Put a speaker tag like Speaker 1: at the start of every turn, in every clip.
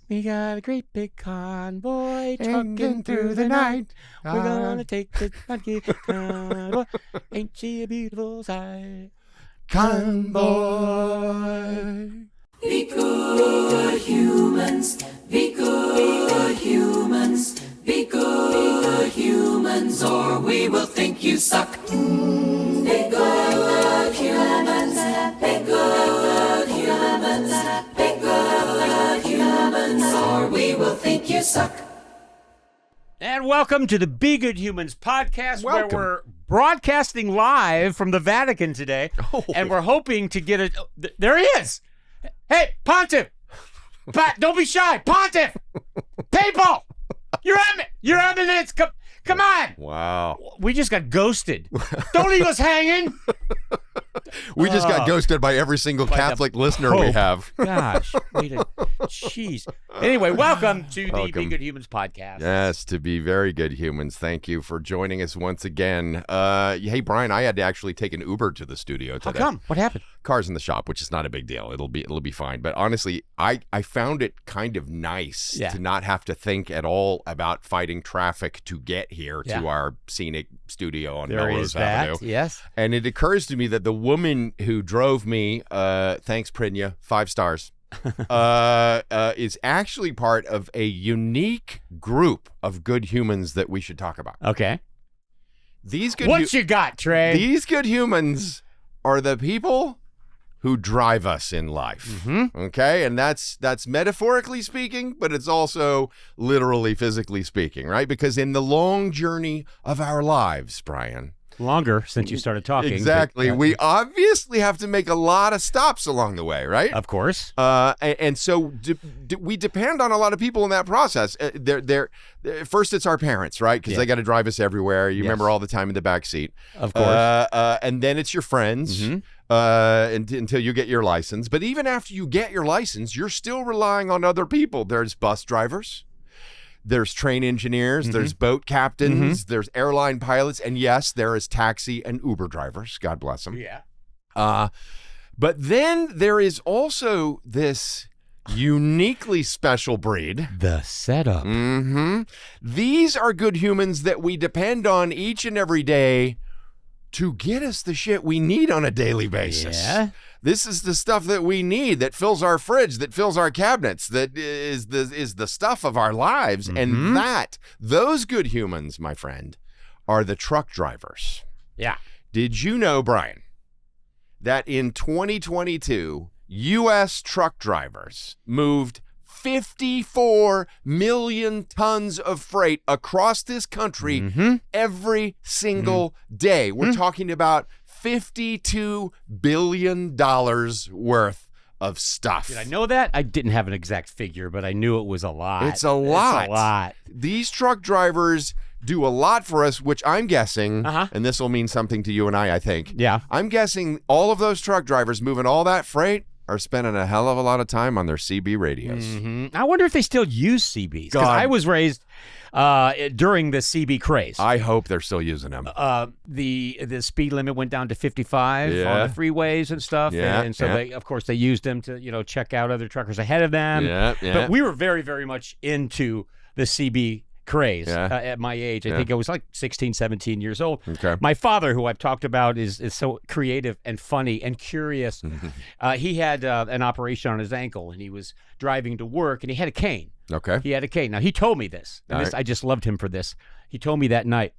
Speaker 1: We got a great big convoy trucking through the night. We're gonna take the monkey convoy. Ain't she a beautiful sight?
Speaker 2: Convoy.
Speaker 3: Be good humans, be good humans, be good humans, or we will think you suck. Be good humans, be good humans, be good humans, or we will think you suck.
Speaker 1: And welcome to the Be Good Humans podcast,
Speaker 2: Welcome.
Speaker 1: where we're broadcasting live from the Vatican today, and we're hoping to get a... There he is! Hey, Pontiff! Don't be shy! Pontiff! People! Your Eminence! Come on!
Speaker 2: Wow.
Speaker 1: We just got ghosted. Don't leave us hanging!
Speaker 2: We just got ghosted by every single
Speaker 1: By the
Speaker 2: Catholic listener we
Speaker 1: Pope.
Speaker 2: have.
Speaker 1: Gosh, jeez. Anyway, welcome to the Be
Speaker 2: Welcome.
Speaker 1: Good Humans podcast.
Speaker 2: Yes, to be very good humans. Thank you for joining us once again. Hey, Brian, I had to actually take an Uber to the studio
Speaker 1: How
Speaker 2: today.
Speaker 1: come? What happened?
Speaker 2: Car's in the shop, which is not a big deal. It'll be fine. But honestly, I found it kind of nice to not have to think at all about fighting traffic to get here to our scenic studio on
Speaker 1: There
Speaker 2: Melrose
Speaker 1: is that.
Speaker 2: Avenue.
Speaker 1: Yes.
Speaker 2: And it occurs to me that the woman who drove me, thanks Prinya, 5 stars, is actually part of a unique group of good humans that we should talk about.
Speaker 1: Okay.
Speaker 2: These good
Speaker 1: What you got, Trey?
Speaker 2: These good humans are the people who drive us in life.
Speaker 1: Mm-hmm.
Speaker 2: Okay? And that's metaphorically speaking, but it's also literally physically speaking, right? Because in the long journey of our lives, Brian,
Speaker 1: Longer since you started talking.
Speaker 2: exactly,
Speaker 1: but,
Speaker 2: we obviously have to make a lot of stops along the way, right?
Speaker 1: Of course.
Speaker 2: And so we depend on a lot of people in that process. First, it's our parents, right? Because they got to drive us everywhere. You remember all the time in the back seat.
Speaker 1: Of course.
Speaker 2: And then it's your friends until you get your license. But even after you get your license, you're still relying on other people. There's bus drivers. There's train engineers, there's boat captains, there's airline pilots, and yes, there is taxi and Uber drivers. God bless them.
Speaker 1: Yeah.
Speaker 2: But then there is also this uniquely special breed.
Speaker 1: The setup.
Speaker 2: These are good humans that we depend on each and every day to get us the shit we need on a daily basis.
Speaker 1: Yeah.
Speaker 2: This is the stuff that we need, that fills our fridge, that fills our cabinets, that is the stuff of our lives. And those good humans, my friend, are the truck drivers.
Speaker 1: Yeah.
Speaker 2: Did you know, Brian, that in 2022, U.S. truck drivers moved 54 million tons of freight across this country every single day? We're talking about $52 billion worth of stuff.
Speaker 1: Did I know that? I didn't have an exact figure, but I knew it was a lot.
Speaker 2: It's a lot.
Speaker 1: It's a lot.
Speaker 2: These truck drivers do a lot for us, which I'm guessing, and this will mean something to you and I think.
Speaker 1: Yeah.
Speaker 2: I'm guessing all of those truck drivers moving all that freight are spending a hell of a lot of time on their CB radios.
Speaker 1: I wonder if they still use CBs. Because I was raised during the CB craze.
Speaker 2: I hope they're still using them.
Speaker 1: The speed limit went down to 55 on the freeways and stuff. And so they, of course, they used them to, check out other truckers ahead of them. But we were very, very much into the CB craze at my age. I think I was like 16, 17 years old.
Speaker 2: Okay.
Speaker 1: My father, who I've talked about, is so creative and funny and curious. He had an operation on his ankle, and he was driving to work, and he had a cane.
Speaker 2: Okay.
Speaker 1: He had a cane. Now, he told me this, and I just loved him for this. He told me that night.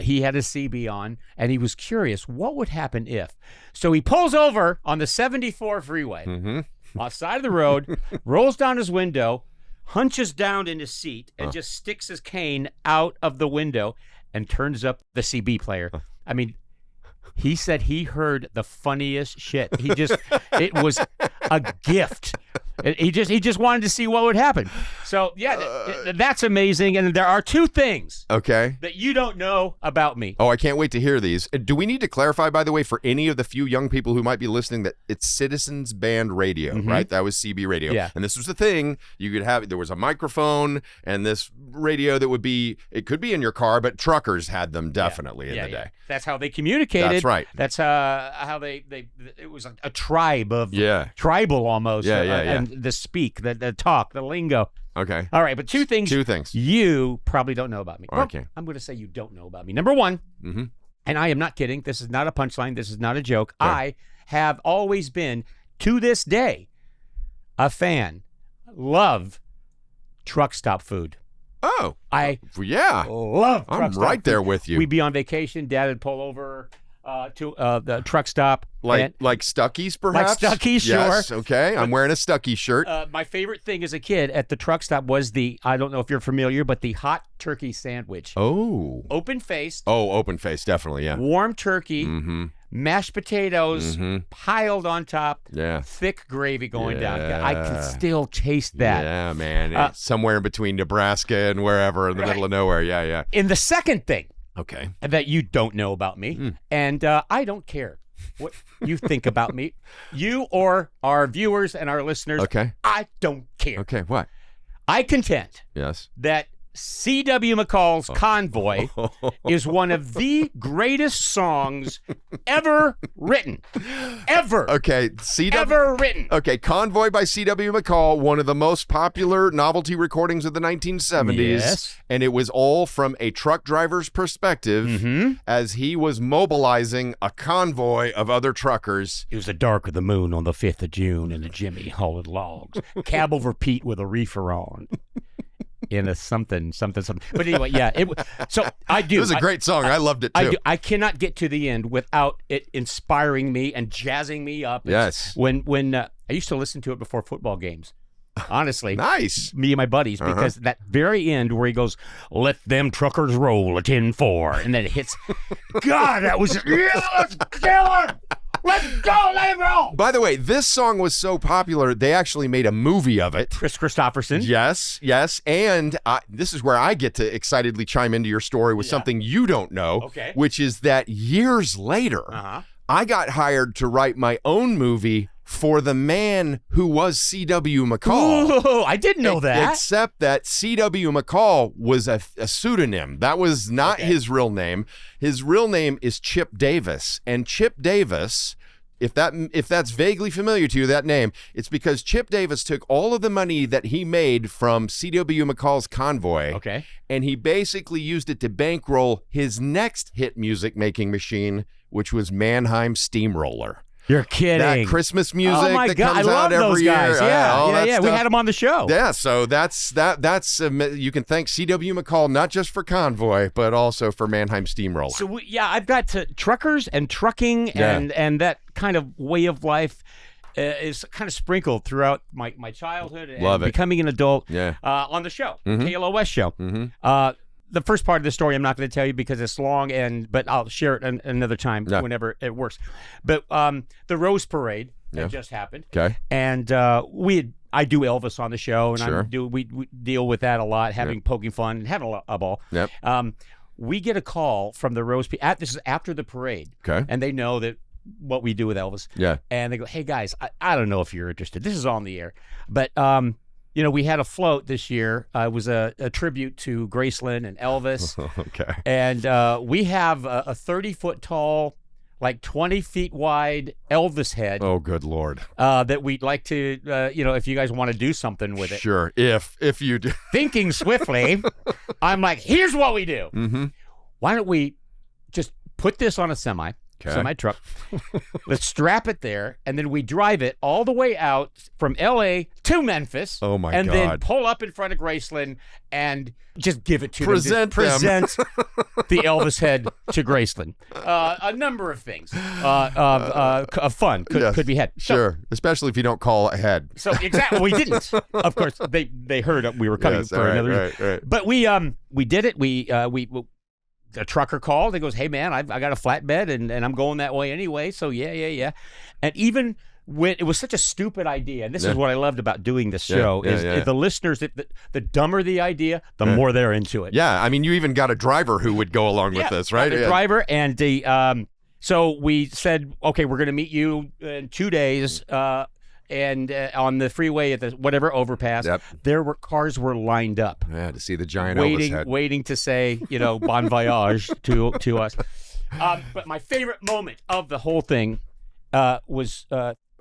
Speaker 1: He had a CB on, and he was curious what would happen if. So he pulls over on the 74 freeway, on the side of the road, rolls down his window, hunches down in his seat, and just sticks his cane out of the window and turns up the CB player. I mean, he said he heard the funniest shit. It was a gift. He just wanted to see what would happen. So that's amazing. And there are two things that you don't know about me.
Speaker 2: Oh, I can't wait to hear these. Do we need to clarify, by the way, for any of the few young people who might be listening, that it's Citizens Band Radio, right? That was CB radio.
Speaker 1: Yeah.
Speaker 2: And this was the thing. You could have, there was a microphone and this radio that would be, it could be in your car, but truckers had them definitely in the day.
Speaker 1: That's how they communicated.
Speaker 2: That's right.
Speaker 1: That's how they it was a tribe of,
Speaker 2: Yeah.
Speaker 1: tribal almost.
Speaker 2: Yeah.
Speaker 1: And the speak, the talk, the lingo.
Speaker 2: Okay.
Speaker 1: All right, but two things you probably don't know about me.
Speaker 2: Okay.
Speaker 1: I'm going to say you don't know about me. Number one, and I am not kidding. This is not a punchline. This is not a joke.
Speaker 2: Okay.
Speaker 1: I have always been, to this day, a fan. Love truck stop food.
Speaker 2: Oh.
Speaker 1: I
Speaker 2: yeah.
Speaker 1: love truck
Speaker 2: I'm
Speaker 1: stop
Speaker 2: right
Speaker 1: food.
Speaker 2: there with you.
Speaker 1: We'd be on vacation. Dad would pull over to the truck stop.
Speaker 2: Like Stuckey's, perhaps?
Speaker 1: Like Stuckey's,
Speaker 2: yes,
Speaker 1: sure.
Speaker 2: Okay. I'm wearing a Stuckey shirt.
Speaker 1: My favorite thing as a kid at the truck stop was I don't know if you're familiar, but the hot turkey sandwich.
Speaker 2: Oh.
Speaker 1: Open-faced.
Speaker 2: Oh, open face, definitely, yeah.
Speaker 1: Warm turkey. Mashed potatoes piled on top.
Speaker 2: Yeah.
Speaker 1: Thick gravy going down. I can still taste that.
Speaker 2: Yeah, man. It's somewhere in between Nebraska and wherever in the middle of nowhere. Yeah, yeah.
Speaker 1: And the second thing
Speaker 2: Okay.
Speaker 1: that you don't know about me, and I don't care what you think about me, you or our viewers and our listeners,
Speaker 2: Okay.
Speaker 1: I don't care.
Speaker 2: Okay, what?
Speaker 1: I contend
Speaker 2: Yes.
Speaker 1: that C.W. McCall's Convoy is one of the greatest songs ever written. Ever.
Speaker 2: Okay,
Speaker 1: Ever written.
Speaker 2: Okay, Convoy by C.W. McCall, one of the most popular novelty recordings of the 1970s.
Speaker 1: Yes.
Speaker 2: And it was all from a truck driver's perspective as he was mobilizing a convoy of other truckers.
Speaker 1: It was the dark of the moon on the 5th of June in a Jimmy hauling logs. Cab over Pete with a reefer on. In a something. But anyway, yeah. So I do.
Speaker 2: It was a great song. I loved it too.
Speaker 1: I cannot get to the end without it inspiring me and jazzing me up.
Speaker 2: Yes.
Speaker 1: When I used to listen to it before football games. Honestly.
Speaker 2: Nice.
Speaker 1: Me and my buddies, because that very end where he goes, "Let them truckers roll a 10-4," and then it hits. God, that was let's kill him. Let's go, let him roll.
Speaker 2: By the way, this song was so popular, they actually made a movie of it.
Speaker 1: Chris Christopherson.
Speaker 2: Yes. And this is where I get to excitedly chime into your story with something you don't know, which is that years later, I got hired to write my own movie for the man who was C.W. McCall.
Speaker 1: Ooh, I didn't know that.
Speaker 2: Except that C.W. McCall was a pseudonym. That was not his real name. His real name is Chip Davis. And Chip Davis, if that's vaguely familiar to you, that name, it's because Chip Davis took all of the money that he made from C.W. McCall's Convoy. And he basically used it to bankroll his next hit music making machine, which was Mannheim Steamroller.
Speaker 1: You're kidding.
Speaker 2: That Christmas music
Speaker 1: oh my
Speaker 2: that
Speaker 1: God,
Speaker 2: comes
Speaker 1: I love
Speaker 2: out every
Speaker 1: those guys.
Speaker 2: year.
Speaker 1: Yeah. We had them on the show.
Speaker 2: Yeah, so that's you can thank C.W. McCall not just for Convoy, but also for Mannheim Steamroller.
Speaker 1: So I've got truckers and trucking and that kind of way of life is kind of sprinkled throughout my childhood and becoming an adult. On the show, KLOS show. The first part of the story I'm not going to tell you because it's long, but I'll share it another time whenever it works. But the Rose Parade that just happened.
Speaker 2: Okay.
Speaker 1: And I do Elvis on the show, and we deal with that a lot, poking fun and having a ball.
Speaker 2: Yep.
Speaker 1: We get a call from the Rose. This is after the parade.
Speaker 2: Okay.
Speaker 1: And they know that what we do with Elvis.
Speaker 2: Yeah.
Speaker 1: And they go, "Hey guys, I don't know if you're interested. This is on the air, but we had a float this year. It was a tribute to Graceland and Elvis.
Speaker 2: Okay.
Speaker 1: And we have a 30-foot tall, like 20 feet wide Elvis head.
Speaker 2: Oh, good Lord.
Speaker 1: That we'd like to, if you guys want to do something with it.
Speaker 2: Sure. If you do.
Speaker 1: Thinking swiftly, I'm like, here's what we do. Why don't we just put this on a semi truck. Let's strap it there, and then we drive it all the way out from L.A. to Memphis.
Speaker 2: Oh my
Speaker 1: God! And then pull up in front of Graceland and just give it to
Speaker 2: them.
Speaker 1: Present the Elvis head to Graceland. A number of things of fun could be had.
Speaker 2: Sure, especially if you don't call ahead.
Speaker 1: So exactly, we didn't. Of course, they heard we were coming for another.
Speaker 2: Right.
Speaker 1: But we did it. We a trucker called and goes, "Hey man, I got a flatbed and I'm going that way anyway." So yeah. And even when it was such a stupid idea, and this is what I loved about doing this show, is the listeners, the dumber the idea, the more they're into it.
Speaker 2: Yeah, I mean, you even got a driver who would go along with this, right?
Speaker 1: The driver, and the so we said, okay, we're going to meet you in 2 days. And on the freeway at the whatever overpass, cars were lined up.
Speaker 2: Yeah, to see the giant Elvis head.
Speaker 1: Waiting to say, bon voyage to us. But my favorite moment of the whole thing was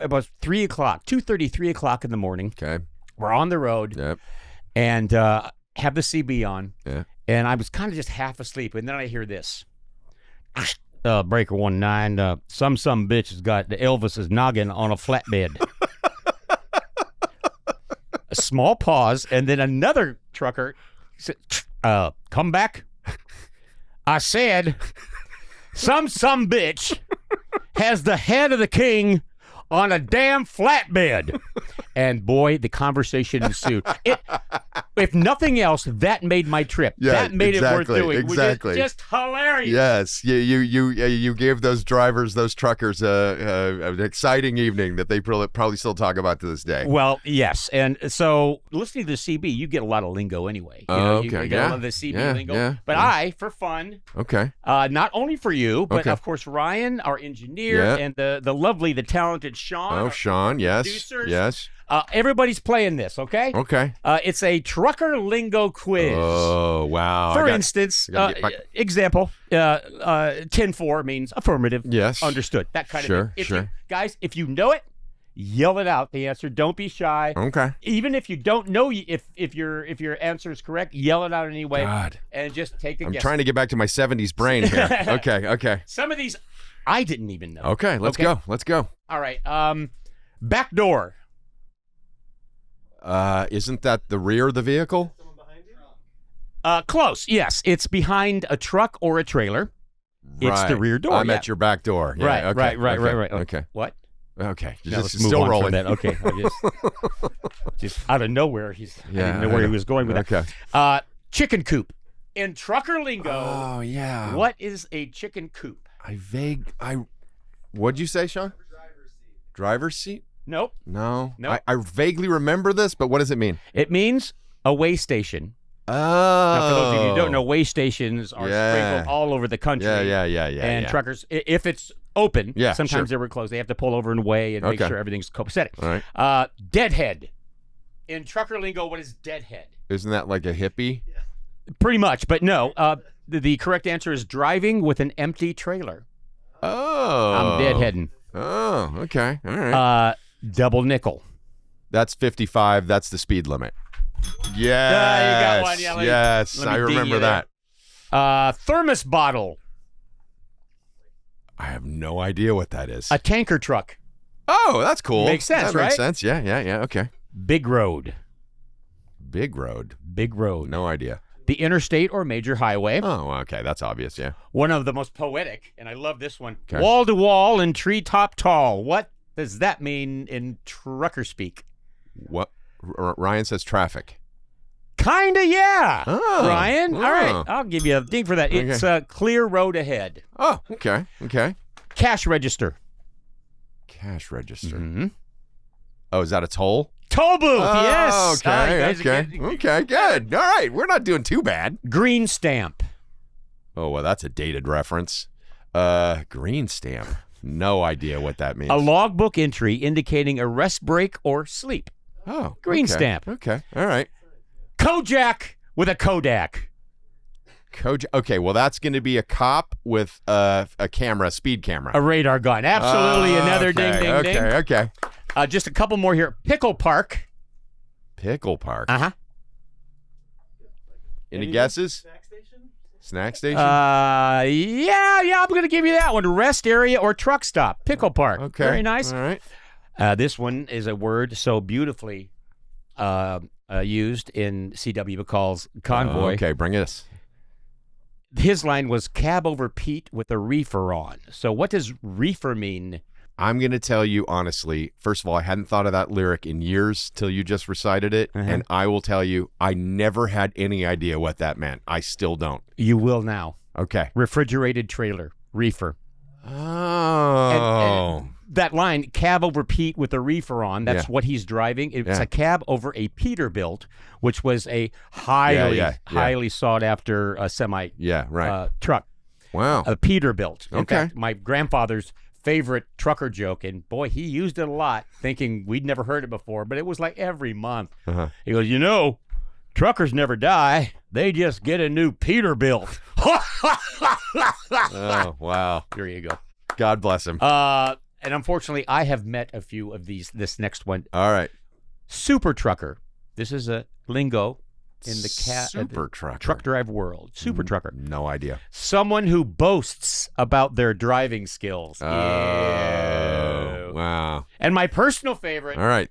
Speaker 1: about 3 o'clock, 2:30, 3 o'clock in the morning.
Speaker 2: Okay.
Speaker 1: We're on the road.
Speaker 2: Yep.
Speaker 1: And have the CB on.
Speaker 2: Yeah.
Speaker 1: And I was kind of just half asleep. And then I hear this. Breaker 19, some bitch has got the Elvis's noggin on a flatbed. A small pause, and then another trucker said, come back. I said, some bitch has the head of the king on a damn flatbed. And boy, the conversation ensued. If nothing else, that made my trip.
Speaker 2: Yeah,
Speaker 1: that made it worth doing.
Speaker 2: Exactly.
Speaker 1: Just hilarious.
Speaker 2: Yes, you gave those drivers, those truckers, an exciting evening that they probably still talk about to this day.
Speaker 1: Well, yes, and so listening to the CB, you get a lot of lingo anyway. You know,
Speaker 2: okay,
Speaker 1: you get a lot of the CB lingo.
Speaker 2: Yeah,
Speaker 1: but I, for fun,
Speaker 2: okay,
Speaker 1: not only for you, but
Speaker 2: Okay.
Speaker 1: of course Ryan, our engineer,
Speaker 2: Yeah.
Speaker 1: and the lovely, the talented Sean.
Speaker 2: Oh,
Speaker 1: our
Speaker 2: Sean, yes,
Speaker 1: producers.
Speaker 2: yes,
Speaker 1: everybody's playing this, okay?
Speaker 2: okay.
Speaker 1: It's a trucker lingo quiz.
Speaker 2: Oh, wow.
Speaker 1: For instance,
Speaker 2: gotta get my-
Speaker 1: example, 10-4 means affirmative.
Speaker 2: Yes.
Speaker 1: Understood. That kind
Speaker 2: Sure,
Speaker 1: of thing.
Speaker 2: sure.
Speaker 1: Guys, if you know it, yell it out. The answer. Don't be shy.
Speaker 2: Okay.
Speaker 1: Even if you don't know if your answer is correct, yell it out anyway.
Speaker 2: God.
Speaker 1: And just take a
Speaker 2: I'm
Speaker 1: guess.
Speaker 2: trying to get back to my 70s brain here. Okay.
Speaker 1: Some of these I didn't even know.
Speaker 2: Okay, let's go. Let's go.
Speaker 1: All right. Back door.
Speaker 2: Isn't that the rear of the vehicle?
Speaker 1: Close. Yes, it's behind a truck or a trailer. It's the
Speaker 2: Right.
Speaker 1: rear door.
Speaker 2: I'm
Speaker 1: yeah.
Speaker 2: at your back door. Yeah,
Speaker 1: Right,
Speaker 2: okay,
Speaker 1: right.
Speaker 2: Okay.
Speaker 1: What?
Speaker 2: Okay.
Speaker 1: Now
Speaker 2: Just
Speaker 1: let's move
Speaker 2: still
Speaker 1: on
Speaker 2: rolling.
Speaker 1: from that. Okay. Just out of nowhere, I didn't know where he was going with
Speaker 2: Okay.
Speaker 1: that. Chicken coop. In trucker lingo,
Speaker 2: Oh, yeah.
Speaker 1: what is a chicken coop?
Speaker 2: What'd you say, Sean? Driver's seat?
Speaker 1: Nope.
Speaker 2: No.
Speaker 1: Nope.
Speaker 2: I vaguely remember this, but what does it mean?
Speaker 1: It means a way station.
Speaker 2: Oh.
Speaker 1: Now, for those of you who don't know, way stations are
Speaker 2: Yeah.
Speaker 1: sprinkled all over the country.
Speaker 2: Yeah.
Speaker 1: And truckers, if it's open,
Speaker 2: Yeah,
Speaker 1: sometimes
Speaker 2: sure.
Speaker 1: they were closed. They have to pull over and weigh and make
Speaker 2: Okay.
Speaker 1: sure everything's copacetic.
Speaker 2: All right.
Speaker 1: Deadhead. In trucker lingo, what is deadhead?
Speaker 2: Isn't that like a hippie?
Speaker 1: Pretty much, but no. The correct answer is driving with an empty trailer.
Speaker 2: Oh.
Speaker 1: I'm deadheading.
Speaker 2: Oh, okay. All right.
Speaker 1: Double nickel.
Speaker 2: That's 55. That's the speed limit. Yes.
Speaker 1: you got one. Yeah,
Speaker 2: yes.
Speaker 1: let me
Speaker 2: I
Speaker 1: ding
Speaker 2: remember
Speaker 1: you there.
Speaker 2: that.
Speaker 1: Thermos bottle.
Speaker 2: I have no idea what that is.
Speaker 1: A tanker truck.
Speaker 2: Oh, that's cool.
Speaker 1: Makes sense,
Speaker 2: that Makes
Speaker 1: right?
Speaker 2: sense. Yeah. Okay.
Speaker 1: Big road.
Speaker 2: Big road.
Speaker 1: Big road.
Speaker 2: No idea.
Speaker 1: The interstate or major highway.
Speaker 2: Oh, okay. That's obvious. Yeah.
Speaker 1: One of the most poetic, and I love this one.
Speaker 2: Okay.
Speaker 1: Wall to wall and treetop tall. What does that mean in trucker speak?
Speaker 2: What? Ryan says traffic.
Speaker 1: Kinda, yeah.
Speaker 2: Oh.
Speaker 1: Ryan. All
Speaker 2: Oh.
Speaker 1: right. I'll give you a ding for that. It's a clear road ahead.
Speaker 2: Oh, okay.
Speaker 1: Cash register.
Speaker 2: Cash register.
Speaker 1: Mm-hmm.
Speaker 2: Oh, is that a toll?
Speaker 1: Toll booth.
Speaker 2: Oh,
Speaker 1: Yes.
Speaker 2: Okay.
Speaker 1: Ah, you guys are
Speaker 2: Okay.
Speaker 1: getting-
Speaker 2: Okay. Good. All right. We're not doing too bad.
Speaker 1: Green stamp.
Speaker 2: Oh, well, that's a dated reference. Green stamp. No idea what that means.
Speaker 1: A logbook entry indicating a rest break or sleep.
Speaker 2: Oh,
Speaker 1: Green
Speaker 2: okay.
Speaker 1: stamp.
Speaker 2: Okay. All right.
Speaker 1: Kojak with a Kodak.
Speaker 2: Okay. Well, that's going to be a cop with a camera, speed camera.
Speaker 1: A radar gun. Absolutely. Another
Speaker 2: okay,
Speaker 1: ding, ding, ding.
Speaker 2: Okay.
Speaker 1: Just a couple more here. Pickle Park.
Speaker 2: Pickle park.
Speaker 1: Uh-huh.
Speaker 2: Any guesses? Snack station?
Speaker 1: Yeah, I'm going to give you that one. Rest area or truck stop. Pickle Park.
Speaker 2: Okay.
Speaker 1: Very nice.
Speaker 2: All right.
Speaker 1: This one is a word so beautifully used in CW calls convoy.
Speaker 2: Okay, bring us.
Speaker 1: His line was cab over Pete with a reefer on. So what does reefer mean?
Speaker 2: I'm going to tell you honestly, first of all, I hadn't thought of that lyric in years till you just recited it.
Speaker 1: Uh-huh.
Speaker 2: And I will tell you, I never had any idea what that meant. I still don't.
Speaker 1: You will now.
Speaker 2: Okay.
Speaker 1: Refrigerated trailer. Reefer.
Speaker 2: Oh.
Speaker 1: And that line, cab over Pete with a reefer on, that's
Speaker 2: Yeah.
Speaker 1: what he's driving. It's
Speaker 2: Yeah.
Speaker 1: a cab over a Peterbilt, which was a highly sought after semi
Speaker 2: Yeah, right.
Speaker 1: truck.
Speaker 2: Wow.
Speaker 1: A Peterbilt. In
Speaker 2: Okay.
Speaker 1: fact, my grandfather's favorite trucker joke, and boy, he used it a lot, thinking we'd never heard it before, but it was like every month.
Speaker 2: Uh-huh.
Speaker 1: He goes, truckers never die. They just get a new Peterbilt.
Speaker 2: Oh, wow.
Speaker 1: There you go.
Speaker 2: God bless him.
Speaker 1: and unfortunately, I have met a few of these. This next one,
Speaker 2: All right.
Speaker 1: super trucker. This is a lingo in the
Speaker 2: Super trucker.
Speaker 1: truck drive world. Super trucker.
Speaker 2: No idea.
Speaker 1: Someone who boasts about their driving skills.
Speaker 2: Oh,
Speaker 1: Ew.
Speaker 2: wow.
Speaker 1: And my personal favorite.
Speaker 2: All right.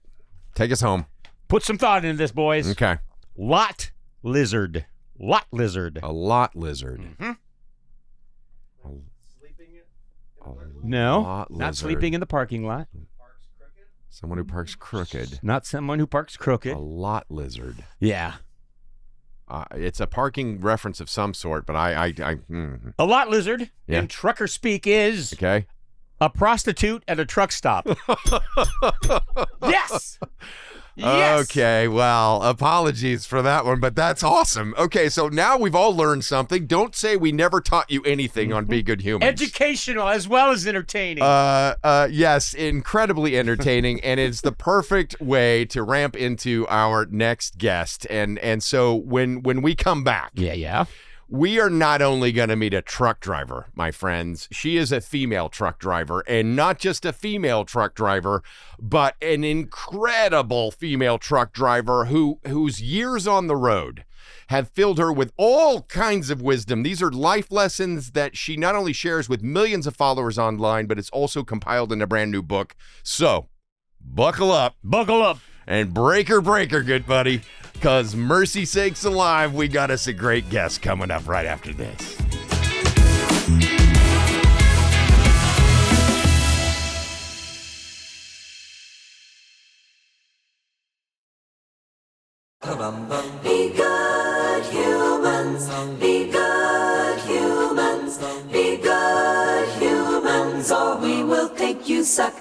Speaker 2: Take us home.
Speaker 1: Put some thought into this, boys.
Speaker 2: Okay.
Speaker 1: Lot lizard. Lot lizard.
Speaker 2: A lot lizard.
Speaker 1: Mhm.
Speaker 2: A
Speaker 1: No,
Speaker 2: lot
Speaker 1: not
Speaker 2: lizard.
Speaker 1: sleeping in the parking lot.
Speaker 2: Someone who parks crooked.
Speaker 1: Not someone who parks crooked.
Speaker 2: A lot lizard.
Speaker 1: Yeah.
Speaker 2: It's a parking reference of some sort, but I
Speaker 1: A lot lizard
Speaker 2: Yeah.
Speaker 1: in trucker speak is
Speaker 2: okay.
Speaker 1: a prostitute at a truck stop. Yes. Yes.
Speaker 2: Okay, well, apologies for that one, but that's awesome. Okay, so now we've all learned something. Don't say we never taught you anything on Be Good Humans.
Speaker 1: Educational as well as entertaining.
Speaker 2: Yes, incredibly entertaining, and it's the perfect way to ramp into our next guest. And so when we come back,
Speaker 1: yeah.
Speaker 2: we are not only going to meet a truck driver, my friends. She is a female truck driver, and not just a female truck driver, but an incredible female truck driver whose years on the road have filled her with all kinds of wisdom. These are life lessons that she not only shares with millions of followers online, but it's also compiled in a brand new book. So, buckle up.
Speaker 1: Buckle up.
Speaker 2: And breaker, good buddy, because mercy sakes alive, we got us a great guest coming up right after this.
Speaker 3: Be good humans, be good humans, be good humans, or we will think you suck.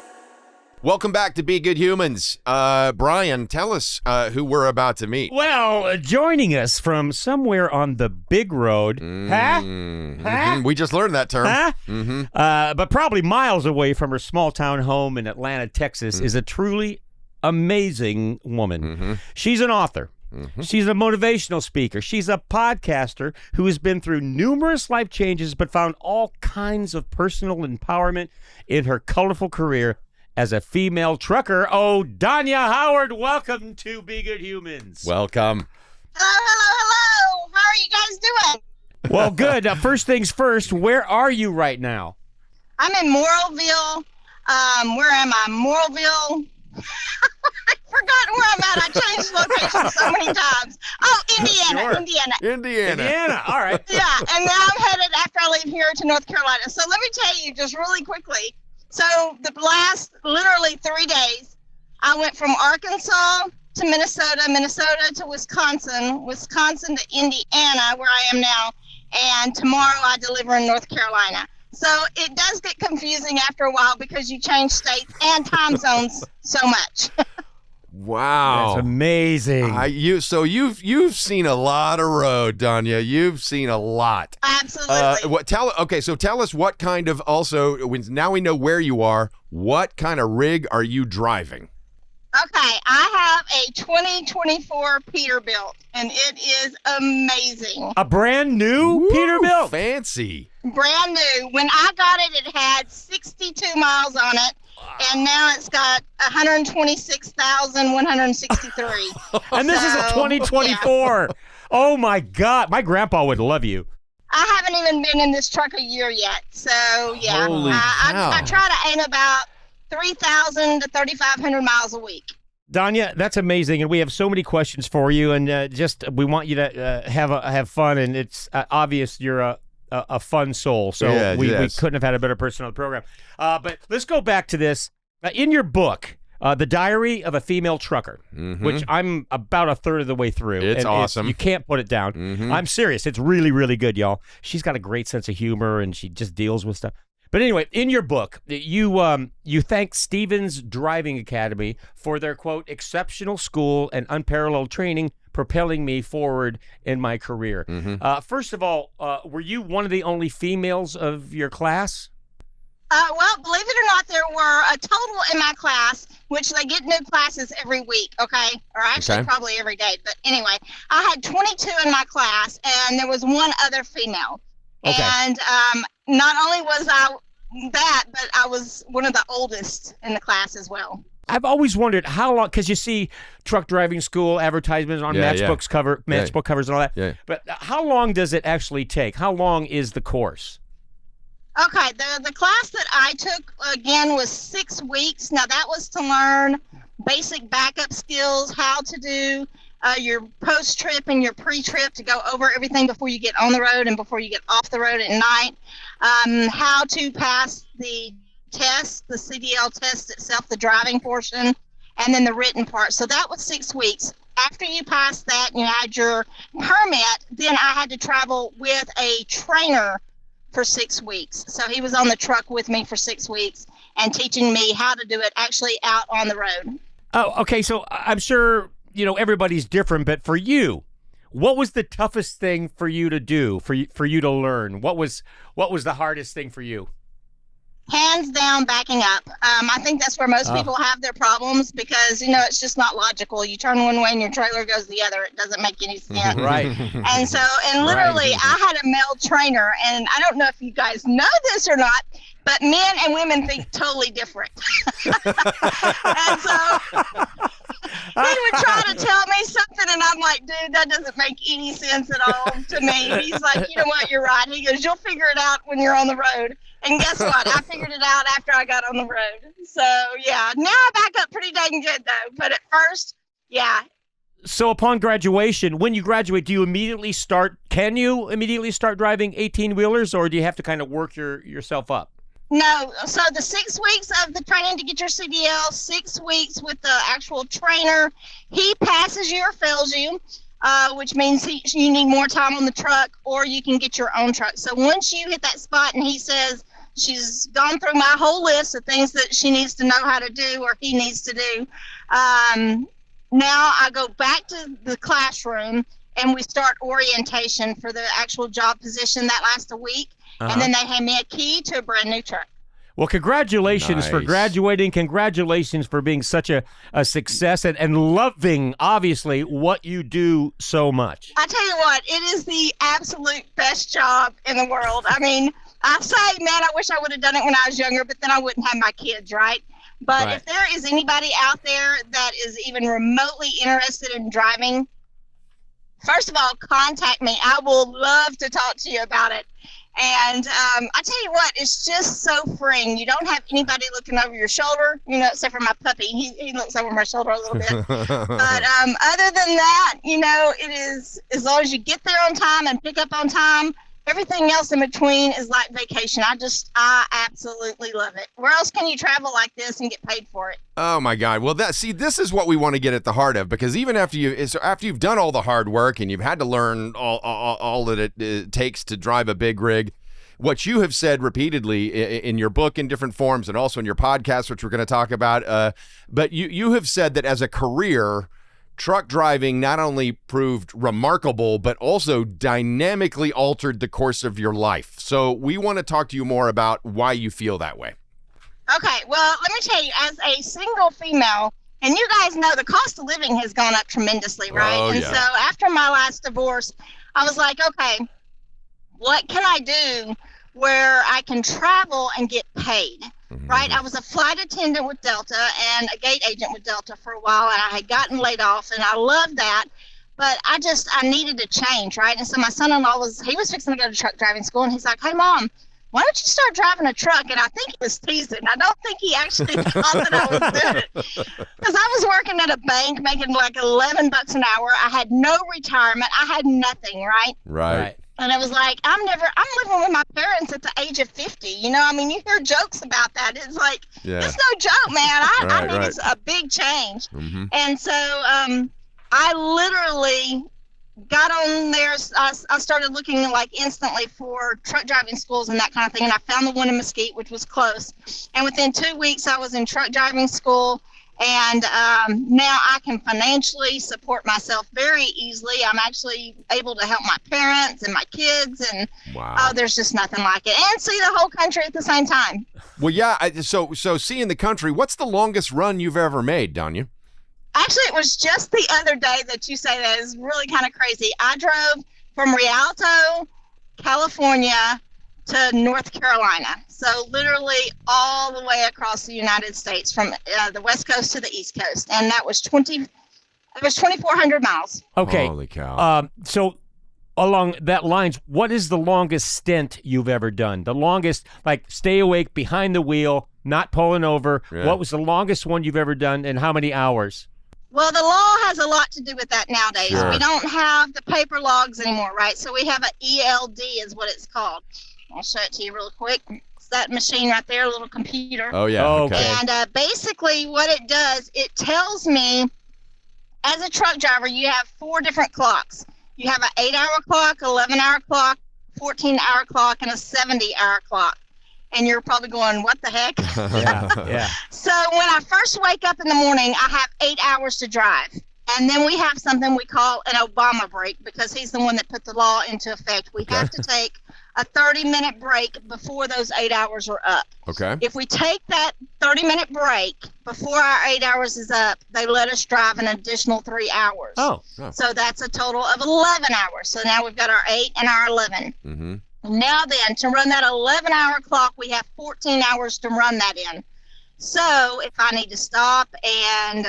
Speaker 2: Welcome back to Be Good Humans. Brian, tell us who we're about to meet.
Speaker 1: Well, joining us from somewhere on the big road. Huh?
Speaker 2: We just learned that term.
Speaker 1: Huh? But probably miles away from her small town home in Atlanta, Texas, is a truly amazing woman. She's an author. She's a motivational speaker. She's a podcaster who has been through numerous life changes but found all kinds of personal empowerment in her colorful career as a female trucker. Oh, Donya Howard, welcome to Be Good Humans.
Speaker 2: Welcome.
Speaker 4: Hello. How are you guys doing?
Speaker 1: Well, good. First things first, where are you right now?
Speaker 4: I'm in Moralville. Where am I? Moralville. I've forgotten where I'm at. I changed locations so many times. Oh, Indiana.
Speaker 1: Sure.
Speaker 4: Indiana.
Speaker 1: Indiana. All right.
Speaker 4: Yeah, and now I'm headed after I leave here to North Carolina. So let me tell you just really quickly. So the last literally 3 days, I went from Arkansas to Minnesota, Minnesota to Wisconsin, Wisconsin to Indiana, where I am now, and tomorrow I deliver in North Carolina. So it does get confusing after a while because you change states and time zones so much.
Speaker 2: Wow.
Speaker 1: That's amazing.
Speaker 2: You've seen a lot of road, Donya. You've seen a lot.
Speaker 4: Absolutely.
Speaker 2: Tell us what kind of now we know where you are. What kind of rig are you driving?
Speaker 4: Okay, I have a 2024 Peterbilt, and it is amazing.
Speaker 1: A brand new Peterbilt.
Speaker 2: Fancy.
Speaker 4: Brand new. When I got it, it had 62 miles on it, and now it's got 126,163.
Speaker 1: And this is a 2024.
Speaker 4: Yeah.
Speaker 1: Oh, my God. My grandpa would love you.
Speaker 4: I haven't even been in this truck a year yet, so yeah.
Speaker 2: Holy cow.
Speaker 4: I try to aim about 3,000 to 3,500 miles a week.
Speaker 1: Donya, that's amazing, and we have so many questions for you, and we want you to have fun, and it's obvious you're a fun soul, so we couldn't have had a better person on the program. But let's go back to this. In your book, The Diary of a Female Trucker, which I'm about a third of the way through.
Speaker 2: It's awesome.
Speaker 1: You can't put it down. I'm serious. It's really, really good, y'all. She's got a great sense of humor, and she just deals with stuff. But anyway, in your book, you thank Stevens Driving Academy for their, quote, exceptional school and unparalleled training, propelling me forward in my career. First of all, were you one of the only females of your class?
Speaker 4: Well, believe it or not, there were a total in my class, which they get new classes every week, okay? Or actually probably every day. But anyway, I had 22 in my class, and there was one other female.
Speaker 1: Okay.
Speaker 4: And not only was I that, but I was one of the oldest in the class as well.
Speaker 1: I've always wondered how long, because you see truck driving school advertisements on matchbook covers and all that.
Speaker 2: Yeah.
Speaker 1: But how long does it actually take? How long is the course?
Speaker 4: Okay, the class that I took, again, was 6 weeks. Now, that was to learn basic backup skills, how to do your post-trip and your pre-trip, to go over everything before you get on the road and before you get off the road at night, how to pass the test, the CDL test itself, the driving portion, and then the written part. So that was 6 weeks. After you passed that and you had your permit, then I had to travel with a trainer for 6 weeks. So he was on the truck with me for 6 weeks and teaching me how to do it actually out on the road.
Speaker 1: Oh, okay. So I'm sure, everybody's different, but for you, what was the toughest thing for you to do, for you to learn? What was the hardest thing for you?
Speaker 4: Hands down, backing up. I think that's where most people have their problems, because, it's just not logical. You turn one way and your trailer goes the other. It doesn't make any sense.
Speaker 1: Right.
Speaker 4: And literally, I had a male trainer, and I don't know if you guys know this or not, but men and women think totally different. And so he would try to tell me something, and I'm like, dude, that doesn't make any sense at all to me. He's like, you know what, you're right. He goes, you'll figure it out when you're on the road. And guess what? I figured it out after I got on the road. So, yeah, now I back up pretty dang good, though. But at first, yeah.
Speaker 1: So upon graduation, when you graduate, can you immediately start driving 18-wheelers, or do you have to kind of work yourself up?
Speaker 4: No, so the 6 weeks of the training to get your CDL, 6 weeks with the actual trainer, he passes you or fails you, which means you need more time on the truck, or you can get your own truck. So once you hit that spot and he says she's gone through my whole list of things that she needs to know how to do or he needs to do, now I go back to the classroom and we start orientation for the actual job position. That lasts a week. And then they hand me a key to a brand new truck.
Speaker 1: Well, congratulations for graduating. Congratulations for being such a success and loving, obviously, what you do so much.
Speaker 4: I tell you what, it is the absolute best job in the world. I mean, I say, man, I wish I would have done it when I was younger, but then I wouldn't have my kids, right? But if there is anybody out there that is even remotely interested in driving, first of all, contact me. I will love to talk to you about it. And I tell you what, it's just so freeing. You don't have anybody looking over your shoulder, except for my puppy. He looks over my shoulder a little bit. But other than that, it is, as long as you get there on time and pick up on time, everything else in between is like vacation. I absolutely love it. Where else can you travel like this and get paid for it?
Speaker 2: Oh my God. Well, this is what we want to get at the heart of, because even after you've done all the hard work and you've had to learn all that it takes to drive a big rig, what you have said repeatedly in your book in different forms and also in your podcast, which we're going to talk about, but you have said that as a career, truck driving not only proved remarkable, but also dynamically altered the course of your life. So we want to talk to you more about why you feel that way.
Speaker 4: Okay, well, let me tell you, as a single female, and you guys know the cost of living has gone up tremendously, right?
Speaker 2: Oh,
Speaker 4: and
Speaker 2: yeah.
Speaker 4: so after my last divorce, I was like, okay, what can I do where I can travel and get paid? Right? I was a flight attendant with Delta and a gate agent with Delta for a while, and I had gotten laid off, and I loved that, but I needed to change, right? And so my son-in-law was fixing to go to truck driving school, and he's like, hey, Mom, why don't you start driving a truck? And I think he was teasing. I don't think he actually thought that I was doing it, because I was working at a bank making like $11 an hour. I had no retirement. I had nothing, right?
Speaker 2: Right.
Speaker 4: And I was like, I'm living with my parents at the age of 50. You hear jokes about that. It's like, it's no joke, man. I mean, it's a big change. Mm-hmm. And so I literally got on there. I started looking like instantly for truck driving schools and that kind of thing. And I found the one in Mesquite, which was close. And within 2 weeks, I was in truck driving school. And now I can financially support myself very easily. I'm actually able to help my parents and my kids, and there's just nothing like it. And see the whole country at the same time.
Speaker 2: Well, yeah. So seeing the country, what's the longest run you've ever made, Donya?
Speaker 4: Actually, it was just the other day that you say that is really kind of crazy. I drove from Rialto, California, to North Carolina. So literally all the way across the United States, from the West Coast to the East Coast, and that was 2,400 miles.
Speaker 1: Okay.
Speaker 2: Holy cow.
Speaker 1: So along that lines, what is the longest stint you've ever done? The longest, like stay awake behind the wheel, not pulling over.
Speaker 2: Yeah.
Speaker 1: What was the longest one you've ever done, and how many hours?
Speaker 4: Well, the law has a lot to do with that nowadays.
Speaker 2: Sure.
Speaker 4: We don't have the paper logs anymore, right? So we have an ELD is what it's called. I'll show it to you real quick. It's that machine right there, a little computer.
Speaker 2: Oh, yeah.
Speaker 1: Oh,
Speaker 2: Okay.
Speaker 1: okay.
Speaker 4: And basically what it does, it tells me, as a truck driver, you have 4 different clocks. You have an 8-hour clock, 11-hour clock, 14-hour clock, and a 70-hour clock. And you're probably going, what the heck?
Speaker 1: Yeah.
Speaker 4: So when I first wake up in the morning, I have 8 hours to drive. And then we have something we call an Obama break, because he's the one that put the law into effect. We have to take a 30-minute break before those 8 hours are up.
Speaker 2: Okay.
Speaker 4: If we take that 30-minute break before our 8 hours is up, they let us drive an additional 3 hours.
Speaker 1: Oh.
Speaker 4: So that's a total of 11 hours. So now we've got our 8 and our 11.
Speaker 2: Mm-hmm.
Speaker 4: Now then, to run that 11-hour clock, we have 14 hours to run that in. So if I need to stop and,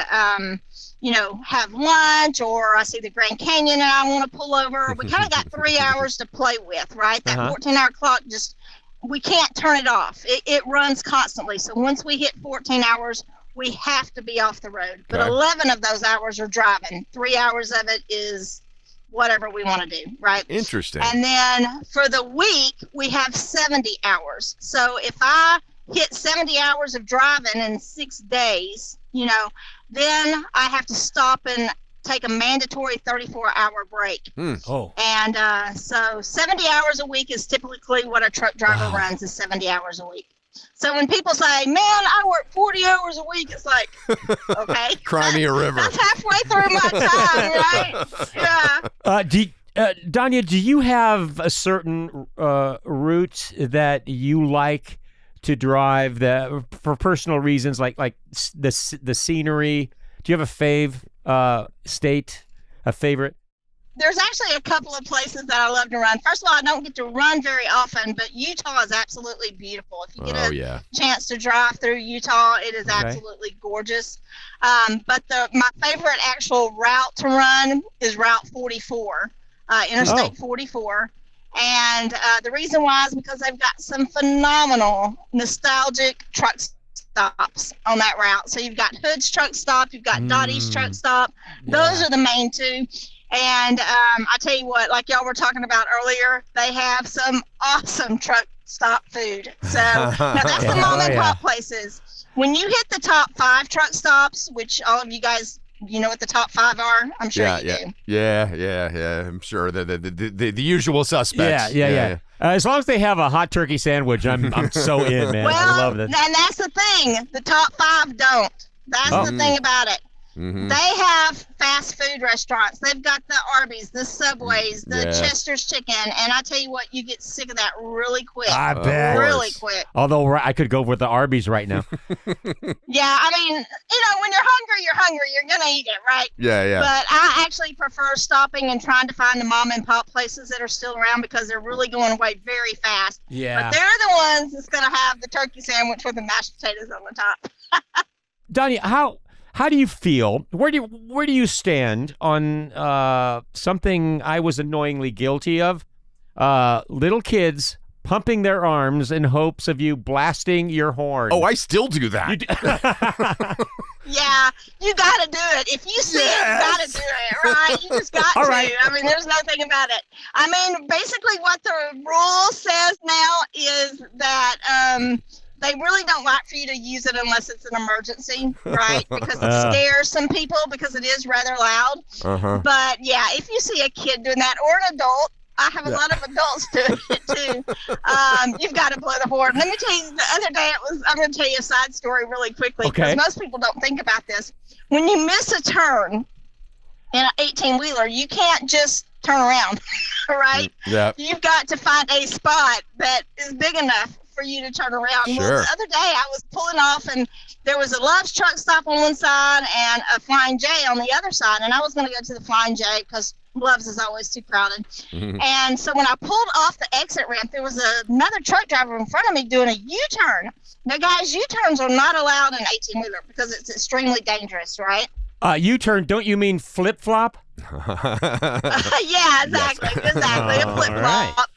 Speaker 4: have lunch, or I see the Grand Canyon and I want to pull over, we kind of got 3 hours to play with, right? That 14-hour clock, we can't turn it off. It runs constantly. So once we hit 14 hours, we have to be off the road. But
Speaker 2: Okay.
Speaker 4: 11 of those hours are driving. 3 hours of it is whatever we want to do, right?
Speaker 2: Interesting.
Speaker 4: And then for the week, we have 70 hours. So if I hit 70 hours of driving in 6 days, then I have to stop and take a mandatory 34-hour break.
Speaker 1: Oh.
Speaker 4: And so 70 hours a week is typically what a truck driver runs, is 70 hours a week. So when people say, man, I work 40 hours a week, it's like, okay.
Speaker 2: Cry me a river.
Speaker 4: That's halfway through my time, right? Yeah.
Speaker 1: Donya, do you have a certain route that you like to drive that for personal reasons, like the scenery? Do you have a state, a favorite?
Speaker 4: There's actually a couple of places that I love to run. First of all, I don't get to run very often, but Utah is absolutely beautiful. If you get a chance to drive through Utah, it is absolutely gorgeous. But my favorite actual route to run is Route 44, Interstate 44. And the reason why is because they've got some phenomenal nostalgic truck stops on that route. So you've got Hood's Truck Stop, you've got Dottie's Truck Stop. Those are the main two. And I tell you what, like y'all were talking about earlier, they have some awesome truck stop food. So now that's the mom and pop places. When you hit the top 5 truck stops, which all of you guys, you know what the top 5 are? I'm sure you do.
Speaker 2: Yeah. I'm sure the usual suspects.
Speaker 1: Yeah. As long as they have a hot turkey sandwich, I'm so in, man.
Speaker 4: Well,
Speaker 1: I love this.
Speaker 4: And that's the thing. The top 5 don't. That's the thing about it.
Speaker 2: Mm-hmm.
Speaker 4: They have fast food restaurants. They've got the Arby's, the Subways, the Chester's Chicken, and I tell you what, you get sick of that really quick.
Speaker 1: I bet.
Speaker 4: Really quick.
Speaker 1: Although I could go with the Arby's right now.
Speaker 4: Yeah, I mean, when you're hungry, you're going to eat it, right?
Speaker 2: Yeah.
Speaker 4: But I actually prefer stopping and trying to find the mom and pop places that are still around, because they're really going away very fast.
Speaker 1: Yeah.
Speaker 4: But they're the ones that's going to have the turkey sandwich with the mashed potatoes on the top.
Speaker 1: Donya, how do you feel? Where do you stand on something I was annoyingly guilty of? Little kids pumping their arms in hopes of you blasting your horn.
Speaker 2: Oh, I still do that.
Speaker 4: Yeah, you got to do it. If you see it, you got to do it, right? You just got to.
Speaker 1: Right.
Speaker 4: I mean, there's nothing about it. I mean, basically what the rule says now is that they really don't like for you to use it unless it's an emergency, right? Because it scares some people, because it is rather loud. But yeah, if you see a kid doing that, or an adult, I have a lot of adults doing it too. You've got to blow the horn. Let me tell you, the other day I'm going to tell you a side story really quickly, because most people don't think about this. When you miss a turn in an 18-wheeler, you can't just turn around, right?
Speaker 2: Yeah.
Speaker 4: You've got to find a spot that is big enough for you to turn around.
Speaker 2: Sure.
Speaker 4: Well, the other day I was pulling off, and there was a Love's truck stop on one side and a Flying J on the other side, and I was going to go to the Flying J because Love's is always too crowded. And so when I pulled off the exit ramp, there was another truck driver in front of me doing a U-turn. Now, guys, U-turns are not allowed in 18-wheeler because it's extremely dangerous, right?
Speaker 1: U-turn, don't you mean flip-flop?
Speaker 4: Yeah, exactly. Exactly. A flip-flop.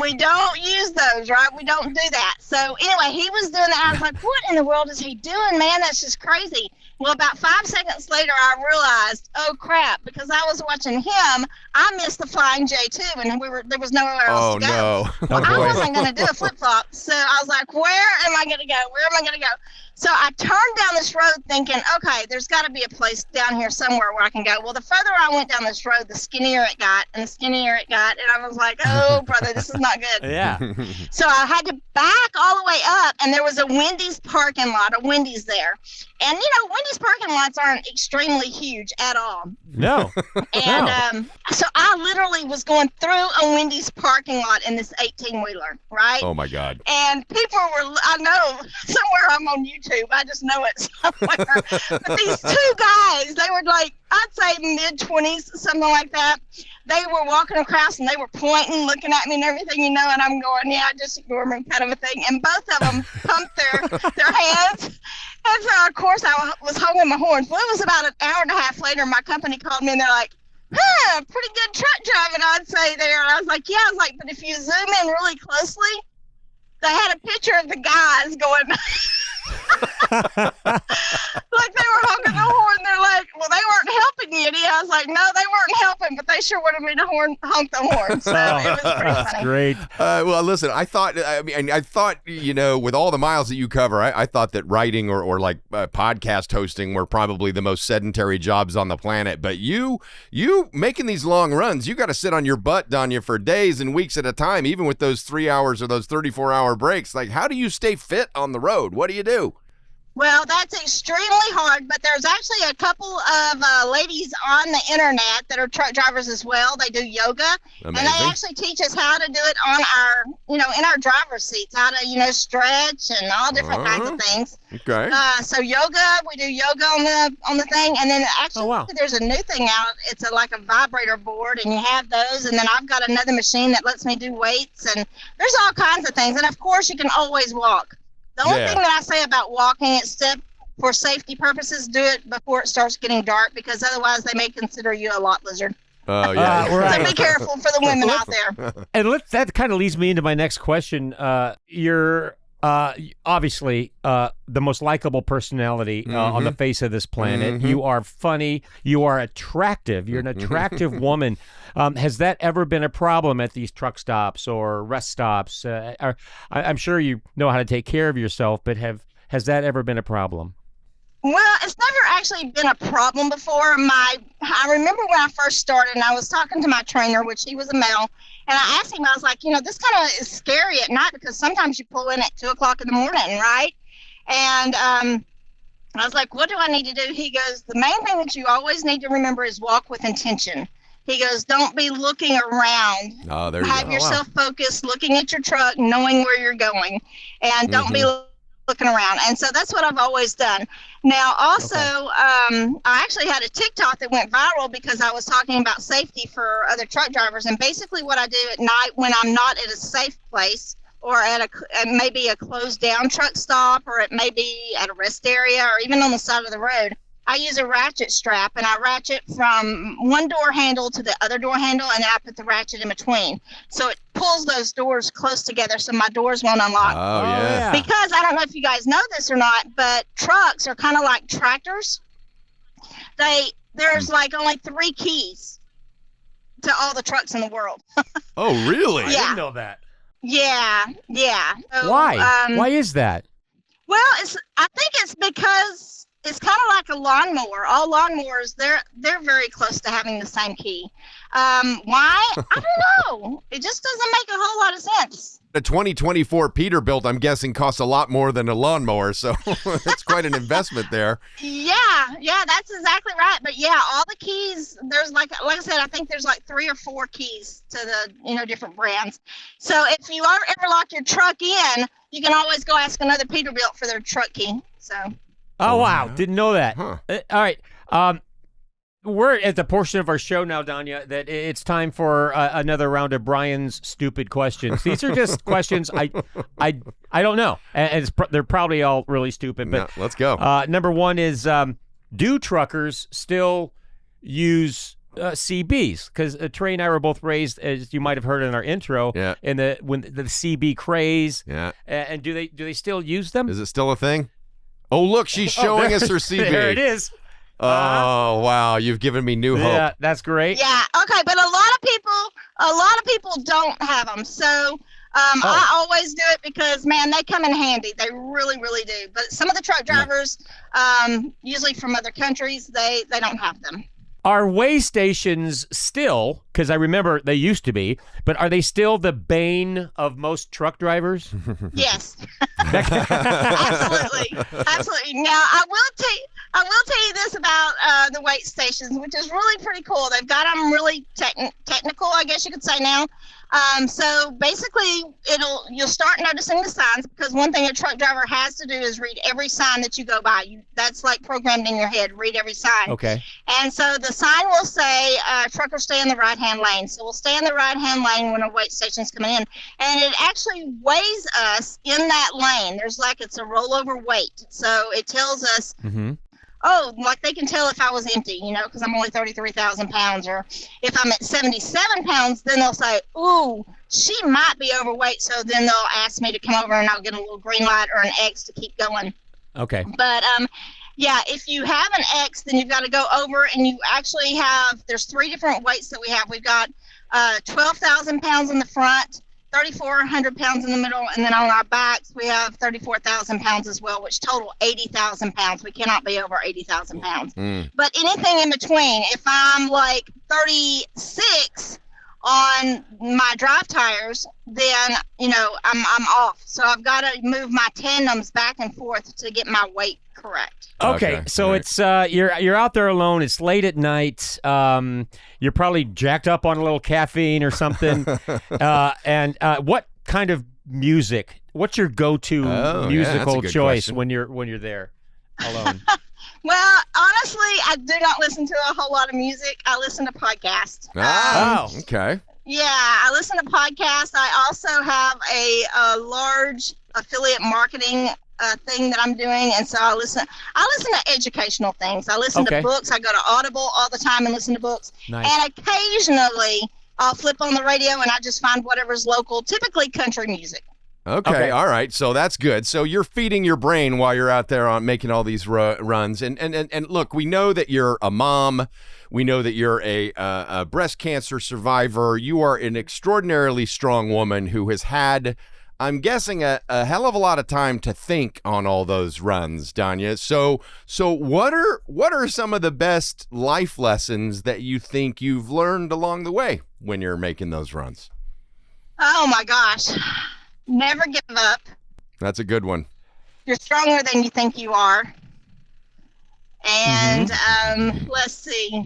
Speaker 4: We don't use those, right? We don't do that. So anyway, he was doing that. I was like, what in the world is he doing, man? That's just crazy. Well, about 5 seconds later, I realized, oh, crap, because I was watching him, I missed the Flying J, too, and there was nowhere else to go.
Speaker 2: Oh, no.
Speaker 4: Well, I wasn't going to do a flip-flop, so I was like, where am I going to go? Where am I going to go? So I turned down this road thinking, okay, there's got to be a place down here somewhere where I can go. Well, the further I went down this road, the skinnier it got, and I was like, oh, brother, this is not good.
Speaker 1: Yeah.
Speaker 4: So I had to back all the way up, and there was a Wendy's parking lot, a Wendy's there. And, Wendy's parking lots aren't extremely huge at all.
Speaker 1: No.
Speaker 4: And so I literally was going through a Wendy's parking lot in this 18-wheeler, right?
Speaker 2: Oh, my God.
Speaker 4: And people were, I know, somewhere I'm on YouTube. I just know it somewhere. But these two guys, they were like, I'd say mid-20s, something like that. They were walking across and they were pointing, looking at me and everything, and I'm going, yeah, just ignore me kind of a thing. And both of them pumped their hands. And so, of course, I was holding my horns. Well, it was about an hour and a half later, my company called me and they're like, pretty good truck driving, I'd say there. And I was like, yeah. I was like, but if you zoom in really closely, they had a picture of the guys going like they were honking the horn. They're like, well, they weren't helping you. And I was like, no, they weren't helping, but they sure wanted me to honk the horn. So it was pretty funny.
Speaker 1: Great.
Speaker 2: Well, listen, I thought, with all the miles that you cover, I thought that writing or like podcast hosting were probably the most sedentary jobs on the planet. But you making these long runs, you got to sit on your butt, Donya, for days and weeks at a time, even with those 3 hours or those 34-hour breaks. Like, how do you stay fit on the road? What do you do?
Speaker 4: Well, that's extremely hard, but there's actually a couple of ladies on the internet that are truck drivers as well. They do yoga,
Speaker 2: Amazing.
Speaker 4: and they actually teach us how to do it on our, in our driver's seats, how to, stretch and all different kinds of things.
Speaker 2: Okay.
Speaker 4: So yoga, we do yoga on the thing, and then actually there's a new thing out. It's like a vibrator board, and you have those, and then I've got another machine that lets me do weights, and there's all kinds of things. And of course, you can always walk. The only thing that I say about walking, it's for safety purposes, do it before it starts getting dark, because otherwise they may consider you a lot lizard.
Speaker 2: Oh, yeah.
Speaker 1: Right.
Speaker 4: So be careful for the women out there.
Speaker 1: And that kind of leads me into my next question. You're obviously the most likable personality on the face of this planet. You are funny. You are attractive. You're an attractive woman. Has that ever been a problem at these truck stops or rest stops? I'm sure you know how to take care of yourself, but has that ever been a problem?
Speaker 4: Well, it's never actually been a problem before. I remember when I first started, and I was talking to my trainer, which he was a male, and I asked him, I was like, this kind of is scary at night, because sometimes you pull in at 2 o'clock in the morning, right? And I was like, what do I need to do? He goes, the main thing that you always need to remember is walk with intention. He goes, don't be looking around.
Speaker 2: Oh, there you go.
Speaker 4: Have yourself focused, looking at your truck, knowing where you're going, and don't be looking around. And so that's what I've always done. Now, also, I actually had a TikTok that went viral because I was talking about safety for other truck drivers. And basically what I do at night when I'm not at a safe place, or at maybe a closed down truck stop, or it may be at a rest area, or even on the side of the road, I use a ratchet strap, and I ratchet from one door handle to the other door handle, and then I put the ratchet in between. So it pulls those doors close together so my doors won't unlock.
Speaker 2: Oh, yeah.
Speaker 4: Because I don't know if you guys know this or not, but trucks are kind of like tractors. There's like only 3 keys to all the trucks in the world.
Speaker 2: Oh, really?
Speaker 1: I didn't know that.
Speaker 4: Yeah. So,
Speaker 1: Why? Why is that?
Speaker 4: Well, I think it's because it's kind of like a lawnmower. All lawnmowers, they're very close to having the same key. Why? I don't know. It just doesn't make a whole lot of sense.
Speaker 2: A 2024 Peterbilt, I'm guessing, costs a lot more than a lawnmower, so it's quite an investment there.
Speaker 4: Yeah, that's exactly right. But yeah, all the keys, there's like I said, I think there's like 3 or 4 keys to the different brands. So if you ever lock your truck in, you can always go ask another Peterbilt for their truck key. So.
Speaker 1: Oh wow, didn't know that.
Speaker 2: Huh.
Speaker 1: All right. We're at the portion of our show now, Donya, that it's time for another round of Brian's stupid questions. These are just questions I don't know, and they're probably all really stupid. But
Speaker 2: let's go.
Speaker 1: Number one is, do truckers still use CBs? Because Trey and I were both raised, as you might have heard in our intro, in the CB craze.
Speaker 2: Yeah.
Speaker 1: And do they still use them?
Speaker 2: Is it still a thing? Oh, look, she's showing us her CB.
Speaker 1: There it is.
Speaker 2: Oh, wow. You've given me new hope.
Speaker 1: Yeah, that's great.
Speaker 4: Yeah. Okay. But a lot of people don't have them. So I always do it because, man, they come in handy. They really, really do. But some of the truck drivers, usually from other countries, they don't have them.
Speaker 1: Are weigh stations still, because I remember they used to be, but are they still the bane of most truck drivers?
Speaker 4: Yes. Absolutely. Now, I will tell you this about the weight stations, which is really pretty cool. They've got them really technical, I guess you could say now. So basically, you'll start noticing the signs, because one thing a truck driver has to do is read every sign that you go by. That's like programmed in your head. Read every sign. Okay. And so the sign will say, truckers stay in the right-hand lane. So we'll stay in the right-hand lane when a weight station's coming in. And it actually weighs us in that lane. It's a rollover weight. So it tells us, like they can tell if I was empty, because I'm only 33,000 pounds. Or if I'm at 77 pounds, then they'll say, ooh, she might be overweight. So then they'll ask me to come over, and I'll get a little green light or an X to keep going. Okay. But, yeah, if you have an X, then you've got to go over, and you actually there's 3 different weights that we have. We've got 12,000 pounds in the front, 3,400 pounds in the middle, and then on our backs we have 34,000 pounds as well, which total 80,000 pounds. We cannot be over 80,000 pounds. But anything in between, if I'm like 36 on my drive tires, then I'm off. So I've got to move my tandems back and forth to get my weight correct.
Speaker 1: Okay, so it's you're out there alone. It's late at night. You're probably jacked up on a little caffeine or something. And what kind of music? What's your go-to musical choice
Speaker 2: question.
Speaker 1: when you're there alone?
Speaker 4: Well, honestly, I do not listen to a whole lot of music. I listen to podcasts.
Speaker 2: Okay.
Speaker 4: Yeah, I listen to podcasts. I also have a large affiliate marketing thing that I'm doing, and so I listen to educational things. I listen to books. I go to Audible all the time and listen to books. Nice. And occasionally I'll flip on the radio and I just find whatever's local, typically country music.
Speaker 2: Okay, all right. So that's good. So you're feeding your brain while you're out there on making all these runs. And look, we know that you're a mom. We know that you're a breast cancer survivor. You are an extraordinarily strong woman who has had, I'm guessing, a hell of a lot of time to think on all those runs, Donya. So what are some of the best life lessons that you think you've learned along the way when you're making those runs?
Speaker 4: Oh my gosh. Never give up.
Speaker 2: That's a good one.
Speaker 4: You're stronger than you think you are. And let's see.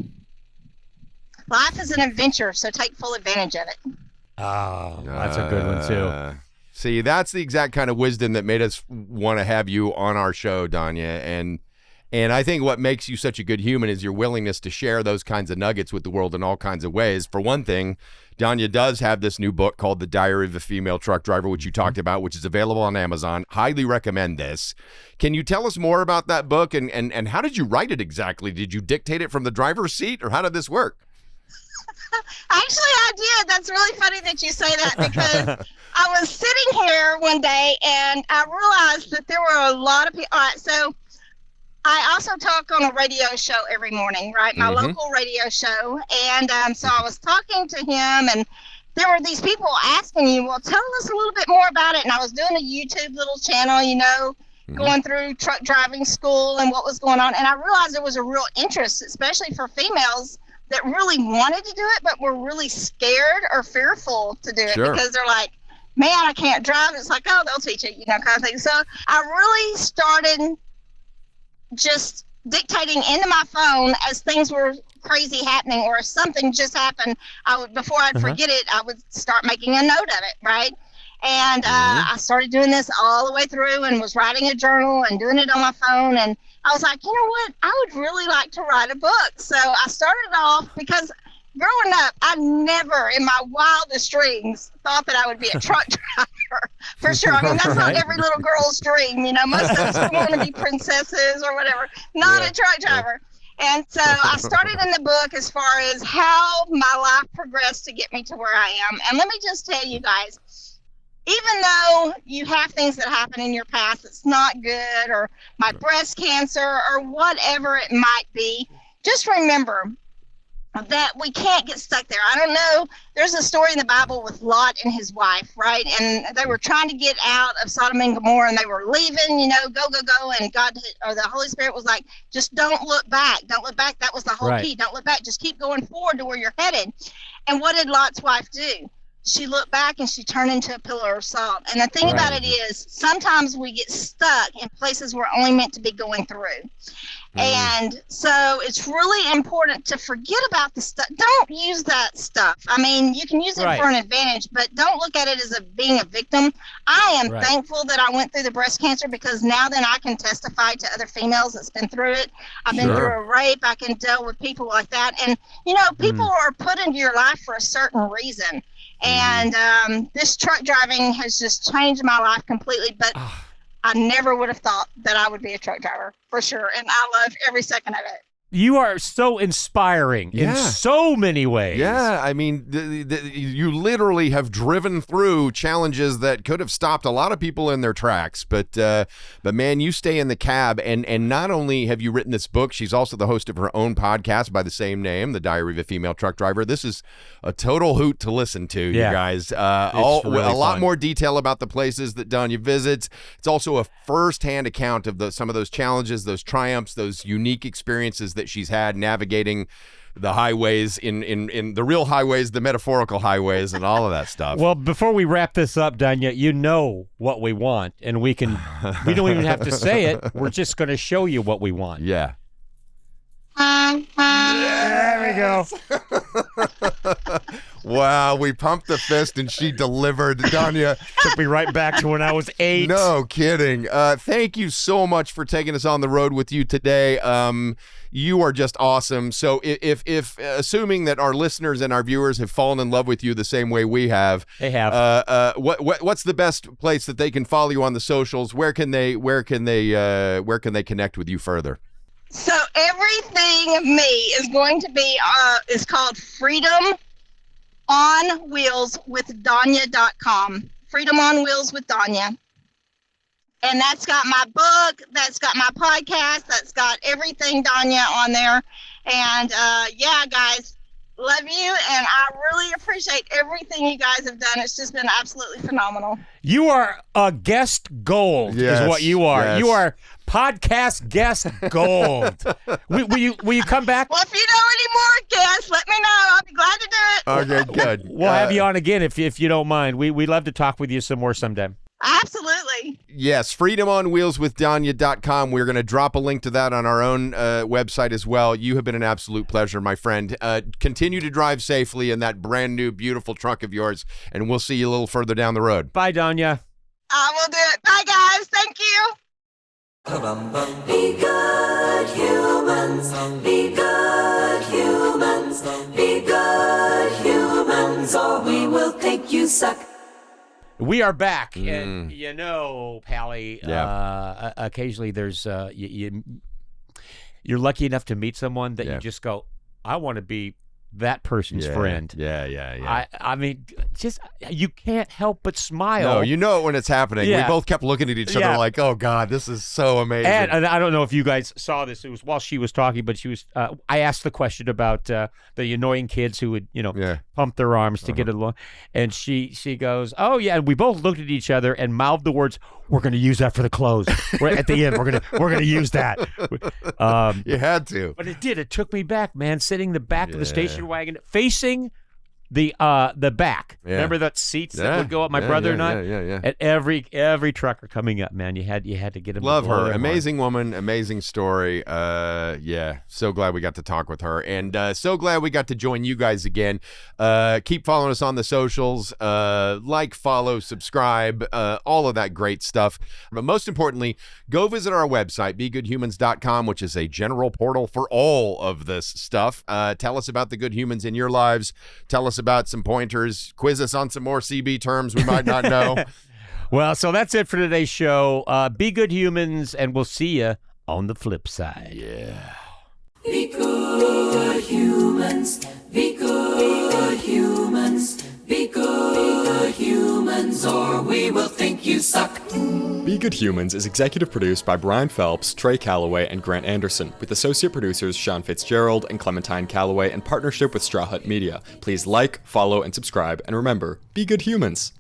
Speaker 4: Life is an adventure, so take full advantage of it.
Speaker 1: Oh, that's a good one too.
Speaker 2: See, that's the exact kind of wisdom that made us want to have you on our show, Donya. And I think what makes you such a good human is your willingness to share those kinds of nuggets with the world in all kinds of ways. For one thing, Donya does have this new book called The Diary of a Female Truck Driver, which you talked about, which is available on Amazon. Highly recommend this. Can you tell us more about that book, and how did you write it exactly? Did you dictate it from the driver's seat, or how did this work?
Speaker 4: Actually, I did. That's really funny that you say that, because I was sitting here one day and I realized that there were a lot of people. All right, so I also talk on a radio show every morning, right? My local radio show. And so I was talking to him, and there were these people asking you, well, tell us a little bit more about it. And I was doing a YouTube little channel, going through truck driving school and what was going on. And I realized there was a real interest, especially for females that really wanted to do it, but were really scared or fearful to do it because they're like, man, I can't drive. It's like, oh, they'll teach it, kind of thing. So I really started just dictating into my phone as things were crazy happening, or if something just happened, before I'd forget it, I would start making a note of it, right? And I started doing this all the way through and was writing a journal and doing it on my phone. And I was like, you know what? I would really like to write a book. So I started off because growing up, I never in my wildest dreams thought that I would be a truck driver, for sure. I mean, that's not every little girl's dream. Most of us want to be princesses or whatever, not a truck driver. And so I started in the book as far as how my life progressed to get me to where I am. And let me just tell you guys, even though you have things that happen in your past that's not good, or my breast cancer or whatever it might be, just remember that we can't get stuck there. I don't know. There's a story in the Bible with Lot and his wife, right? And they were trying to get out of Sodom and Gomorrah, and they were leaving, go. And God, or the Holy Spirit was like, just don't look back. Don't look back. That was the whole key. Don't look back. Just keep going forward to where you're headed. And what did Lot's wife do? She looked back and she turned into a pillar of salt. And the thing about it is, sometimes we get stuck in places we're only meant to be going through. And so it's really important to forget about the stuff. Don't use that stuff. I mean, you can use it for an advantage, but don't look at it as being a victim. I am thankful that I went through the breast cancer, because now then I can testify to other females that's been through it. I've been through a rape. I can deal with people like that. And, people are put into your life for a certain reason. And this truck driving has just changed my life completely. But I never would have thought that I would be a truck driver, for sure. And I love every second of it.
Speaker 1: You are so inspiring in so many ways.
Speaker 2: Yeah, I mean, you literally have driven through challenges that could have stopped a lot of people in their tracks. But man, you stay in the cab. And not only have you written this book, she's also the host of her own podcast by the same name, The Diary of a Female Truck Driver. This is a total hoot to listen to, you guys.
Speaker 1: Really
Speaker 2: a lot
Speaker 1: fun.
Speaker 2: more detail about the places that Donya visits. It's also a first-hand account of some of those challenges, those triumphs, those unique experiences that she's had navigating the highways in the real highways, the metaphorical highways, and all of that stuff.
Speaker 1: Well, before we wrap this up, Donya, you know what we want, and we don't even have to say it. We're just going to show you what we want.
Speaker 2: Yeah.
Speaker 1: There we go.
Speaker 2: Wow, we pumped the fist and she delivered. Donya
Speaker 1: Took me right back to when I was 8.
Speaker 2: No kidding. Thank you so much for taking us on the road with you today. You are just awesome. So if assuming that our listeners and our viewers have fallen in love with you the same way we have,
Speaker 1: They have.
Speaker 2: what's the best place that they can follow you on the socials? Where can they connect with you further?
Speaker 4: So everything of me is going to be is called Freedom on Wheels with Donya.com. Freedom on Wheels with Donya. And that's got my book, that's got my podcast, that's got everything Donya on there. And yeah, guys, love you, and I really appreciate everything you guys have done. It's just been absolutely phenomenal.
Speaker 1: You are a guest gold, is what you are.
Speaker 2: Yes.
Speaker 1: You are podcast guest gold. Will you come back?
Speaker 4: Well, if you know any more guests, let me know. I'll be glad to do it.
Speaker 2: Okay, good.
Speaker 1: We'll have you on again if you don't mind. We'd love to talk with you some more sometime.
Speaker 4: Absolutely.
Speaker 2: Yes, freedomonwheelswithdonya.com. We're going to drop a link to that on our own website as well. You have been an absolute pleasure, my friend. Continue to drive safely in that brand new, beautiful truck of yours, and we'll see you a little further down the road.
Speaker 1: Bye, Donya.
Speaker 4: I will do it. Bye, guys. Thank you.
Speaker 3: Be good humans, be good humans, be good humans, or we will think you suck.
Speaker 1: We are back, and Pally, occasionally there's you're lucky enough to meet someone that you just go, I want to be that person's friend.
Speaker 2: Yeah.
Speaker 1: I mean, just you can't help but smile.
Speaker 2: No, you know it when it's happening.
Speaker 1: Yeah.
Speaker 2: We both kept looking at each other
Speaker 1: Yeah.
Speaker 2: like, oh, God, this is so amazing.
Speaker 1: And I don't know if you guys saw this. It was while she was talking, but she was. I asked the question about the annoying kids who would,
Speaker 2: Yeah.
Speaker 1: pump their arms to get it along, and she goes, "Oh yeah." And we both looked at each other and mouthed the words, "We're going to use that for the close. At the end, we're gonna use that."
Speaker 2: You had to.
Speaker 1: But it did. It took me back, man. Sitting in the back of the station wagon, facing the back.
Speaker 2: Yeah.
Speaker 1: Remember that seats that would go up? My
Speaker 2: Yeah,
Speaker 1: brother
Speaker 2: yeah,
Speaker 1: and I.
Speaker 2: yeah.
Speaker 1: And every trucker coming up, man, you had to get him. to
Speaker 2: Love
Speaker 1: blow
Speaker 2: her.
Speaker 1: their horn.
Speaker 2: Amazing woman, amazing story. Yeah, so glad we got to talk with her. And so glad we got to join you guys again. Keep following us on the socials. Like, follow, subscribe, all of that great stuff. But most importantly, go visit our website, begoodhumans.com, which is a general portal for all of this stuff. Tell us about the good humans in your lives. Tell us about some pointers. Quiz us on some more CB terms we might not know.
Speaker 1: Well, so that's it for today's show. Be good humans, and we'll see you on the flip side.
Speaker 2: Yeah.
Speaker 3: Be good humans. Be good humans. Be good humans, or we will think you suck.
Speaker 5: Be Good Humans is executive produced by Brian Phelps, Trey Callaway, and Grant Anderson, with associate producers Sean Fitzgerald and Clementine Callaway in partnership with Straw Hut Media. Please like, follow, and subscribe, and remember, be good humans.